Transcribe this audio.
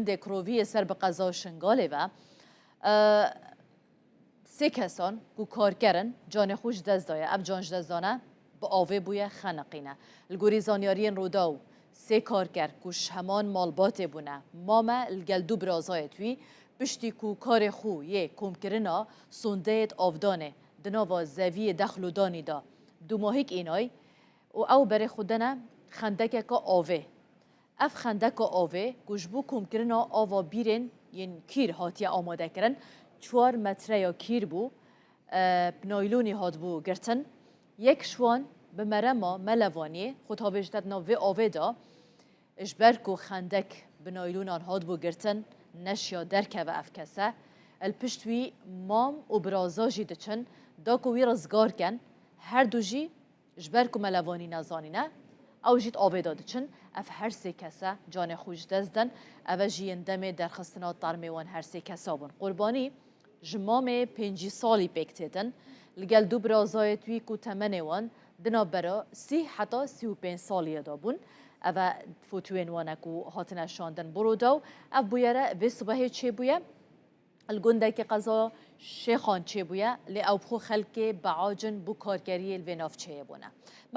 گنده کرووی سر به قضا شنگاله و سه کسان کو کارکرن جان خوش دست دایه اب جانش دست دانه با آوه بویه خنقینه الگوری زانیارین روداو سه کارکر کوش همان مالبات بونه ماما الگل دو برازای توی پشتی کو کار خو یه کمکرنا سندهت آفدانه دناوا زوی دخل و دانی دا دو ماهیک اینای و او بر خودنا خندک که آوه اف خندک آوه گوشبو کمکرنا آوا بیرن ین کیر هاتی آماده کرن 4 متره یا کیر بو نایلونی هات بو گرتن یک شوان به مرما ملوانی خود ها وجدت ناوه آوه دا اجبرکو خندک به نایلونان هات بو گرتن نشیا درکه و افکسه الپشتوی مام و برازاجی دچن دا کوی رزگار کن هر دو جی اجبرکو ملوانی نزانینه او جیت آوه دادچن اف هر سه کسه جان خوش دزدن او جی اندمه درخستنا طرمیوان هر سه کسا بون قربانی جمام 5 سالی پیکتیدن لگل دو برازای توی کو تمنه وان دنا برا 30 حتی 35 سالی دا بون او فوتوین وانکو هاتن شاندن برو داو او بویره و صبح چه بویه الگنده که قضا شیخان چه بویه لی او بخو خلک بعاجن بو کارگری الویناف چه بونه